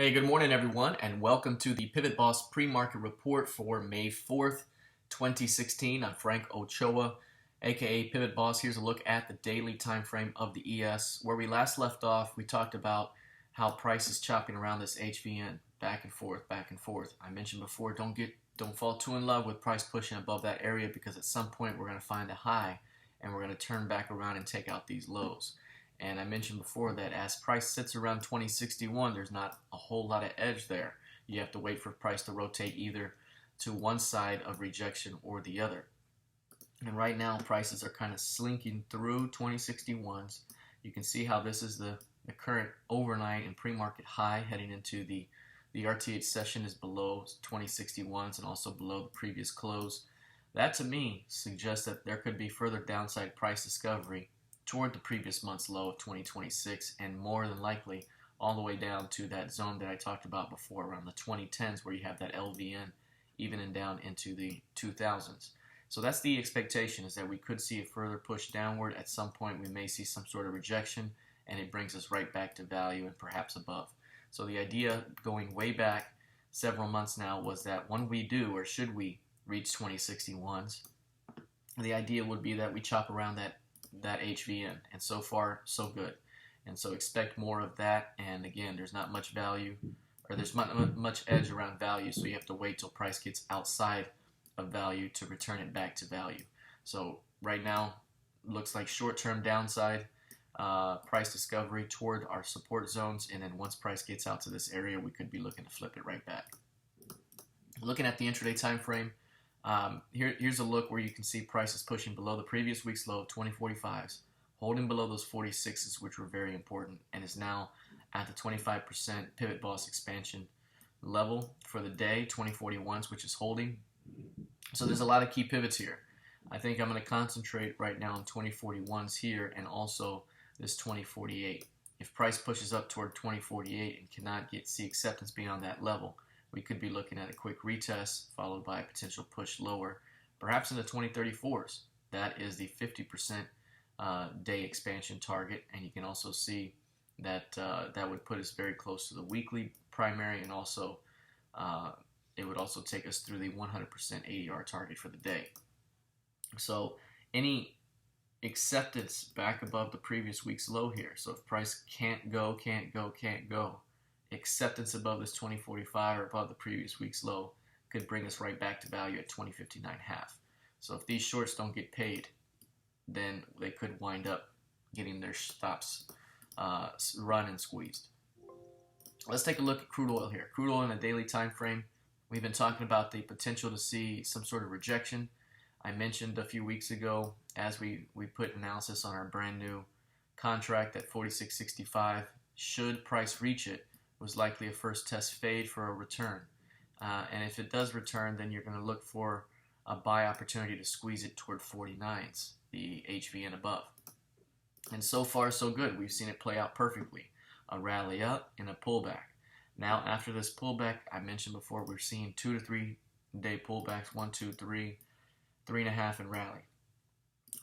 Hey, good morning everyone, and welcome to the PivotBoss Pre-Market Report for May 4th, 2016. I'm Frank Ochoa, aka PivotBoss. Here's a look at the daily time frame of the ES. Where we last left off, we talked about how price is chopping around this HVN, back and forth, back and forth. I mentioned before, don't fall too in love with price pushing above that area, because at some point we're going to find a high and we're going to turn back around and take out these lows. And I mentioned before that as price sits around 2061, there's not a whole lot of edge there. You have to wait for price to rotate either to one side of rejection or the other. And right now, prices are kind of slinking through 2061s. You can see how this is the current overnight and pre-market high heading into the RTH session is below 2061s and also below the previous close. That to me suggests that there could be further downside price discovery toward the previous month's low of 2026, and more than likely all the way down to that zone that I talked about before around the 2010s, where you have that LVN evening down into the 2000s. So that's the expectation, is that we could see a further push downward. At some point we may see some sort of rejection and it brings us right back to value and perhaps above. So the idea going way back several months now was that when we do, or should we reach 2061s, the idea would be that we chop around that HVN, and so far so good. And so expect more of that. And again, there's not much value, or there's not much edge around value, so you have to wait till price gets outside of value to return it back to value. So right now looks like short-term downside price discovery toward our support zones, and then once price gets out to this area, we could be looking to flip it right back. Looking at the intraday time frame, here's a look where you can see prices pushing below the previous week's low of 2045s, holding below those 46s, which were very important, and is now at the 25% PivotBoss expansion level for the day, 2041s, which is holding. So there's a lot of key pivots here. I think I'm going to concentrate right now on 2041s here, and also this 2048. If price pushes up toward 2048 and cannot see acceptance beyond that level, we could be looking at a quick retest followed by a potential push lower, perhaps in the 2034s. That is the 50% day expansion target, and you can also see that that would put us very close to the weekly primary, and also it would also take us through the 100% ADR target for the day. So any acceptance back above the previous week's low here. So if price can't go, acceptance above this 2045 or above the previous week's low could bring us right back to value at 2059.5. So if these shorts don't get paid, then they could wind up getting their stops run and squeezed. Let's take a look at crude oil here. Crude oil in a daily time frame. We've been talking about the potential to see some sort of rejection. I mentioned a few weeks ago, as we put analysis on our brand new contract at 46.65, should price reach it, was likely a first test fade for a return. And if it does return, then you're going to look for a buy opportunity to squeeze it toward 49s, the HVN above. And so far so good. We've seen it play out perfectly. A rally up and a pullback. Now after this pullback, I mentioned before, we're seeing 2 to 3 day pullbacks, 1, 2, 3, 3.5 and rally.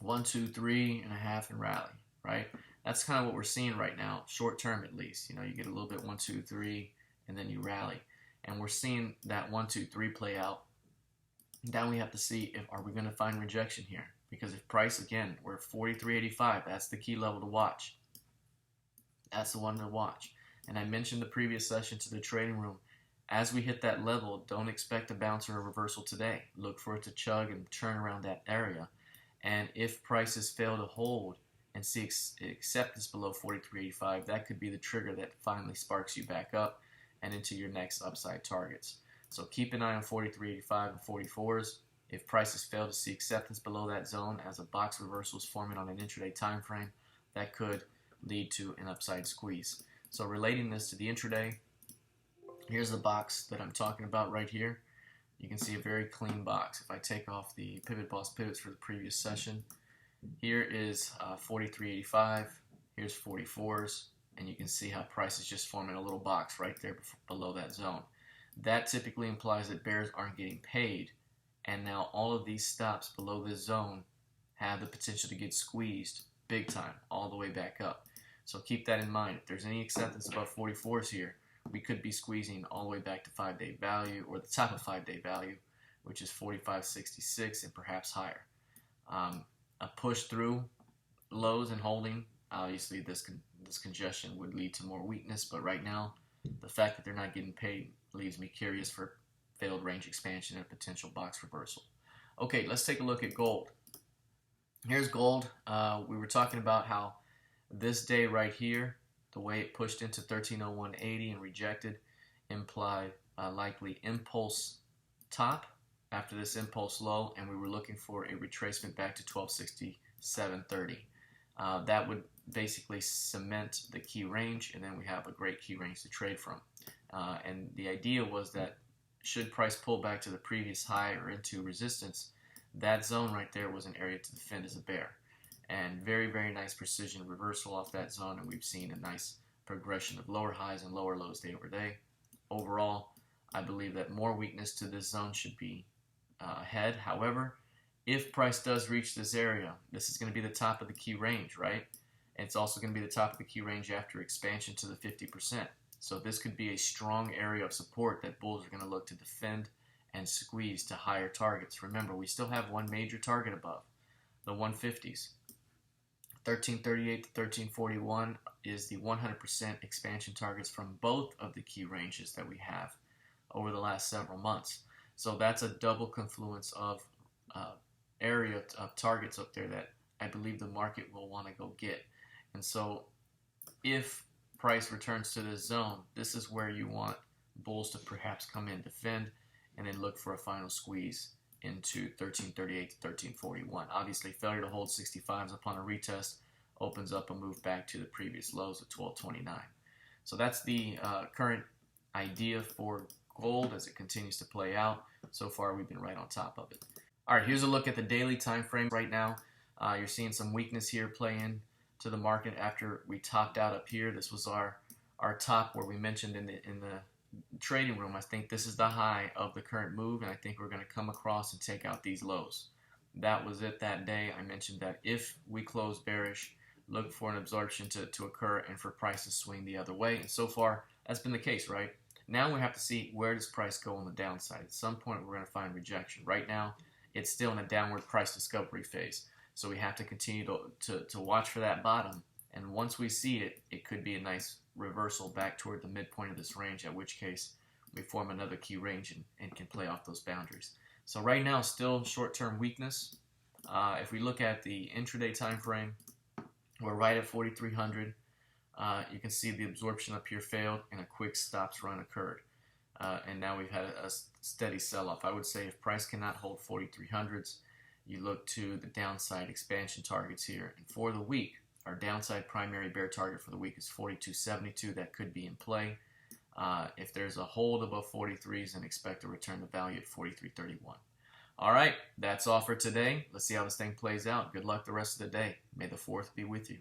1, 2, 3.5 and rally, right? That's kind of what we're seeing right now, short term at least. You know, you get a little bit 1, 2, 3, and then you rally. And we're seeing that 1, 2, 3 play out. Now we have to see are we going to find rejection here? Because if price, again, we're at 43.85, that's the key level to watch. That's the one to watch. And I mentioned the previous session to the trading room, as we hit that level, don't expect a bounce or a reversal today. Look for it to chug and turn around that area. And if prices fail to hold and see acceptance below 43.85, that could be the trigger that finally sparks you back up and into your next upside targets. So keep an eye on 43.85 and 44s. If prices fail to see acceptance below that zone as a box reversal is forming on an intraday time frame, that could lead to an upside squeeze. So relating this to the intraday, here's the box that I'm talking about right here. You can see a very clean box. If I take off the PivotBoss pivots for the previous session, here is 43.85, here's 44s, and you can see how price is just forming a little box right there below that zone. That typically implies that bears aren't getting paid, and now all of these stops below this zone have the potential to get squeezed big time all the way back up. So keep that in mind. If there's any acceptance above 44s here, we could be squeezing all the way back to 5-day value, or the top of 5-day value, which is 45.66 and perhaps higher. A push through lows and holding, obviously this congestion would lead to more weakness, but right now the fact that they're not getting paid leaves me curious for failed range expansion and potential box reversal. Okay, let's take a look at gold. Here's gold. We were talking about how this day right here, the way it pushed into 1301.80 and rejected, implied a likely impulse top after this impulse low, and we were looking for a retracement back to 1267.30. That would basically cement the key range, and then we have a great key range to trade from. And the idea was that should price pull back to the previous high or into resistance, that zone right there was an area to defend as a bear. And very, very nice precision reversal off that zone, and we've seen a nice progression of lower highs and lower lows day over day. Overall, I believe that more weakness to this zone should be ahead. However, if price does reach this area, this is going to be the top of the key range, right? And it's also going to be the top of the key range after expansion to the 50%. So this could be a strong area of support that bulls are going to look to defend and squeeze to higher targets. Remember, we still have one major target above, the 150s. 1338 to 1341 is the 100% expansion targets from both of the key ranges that we have over the last several months. So that's a double confluence of area of targets up there that I believe the market will want to go get. And so if price returns to this zone, this is where you want bulls to perhaps come in, defend, and then look for a final squeeze into 1338 to 1341. Obviously, failure to hold 65s upon a retest opens up a move back to the previous lows of 1229. So that's the current idea for gold as it continues to play out. So far, we've been right on top of it. All right, here's a look at the daily time frame right now. You're seeing some weakness here play in to the market after we topped out up here. This was our top where we mentioned in the trading room. I think this is the high of the current move, and I think we're going to come across and take out these lows. That was it that day. I mentioned that if we close bearish, look for an absorption to occur and for price to swing the other way. And so far, that's been the case, right? Now we have to see where does price go on the downside. At some point, we're going to find rejection. Right now, it's still in a downward price discovery phase. So we have to continue to watch for that bottom. And once we see it, it could be a nice reversal back toward the midpoint of this range, at which case we form another key range and can play off those boundaries. So right now, still short-term weakness. If we look at the intraday time frame, we're right at 4,300. You can see the absorption up here failed and a quick stops run occurred. And now we've had a steady sell-off. I would say if price cannot hold 4,300s, you look to the downside expansion targets here. And for the week, our downside primary bear target for the week is 42.72. That could be in play. If there's a hold above 43s, then expect a return to value at 43.31. All right, that's all for today. Let's see how this thing plays out. Good luck the rest of the day. May the 4th be with you.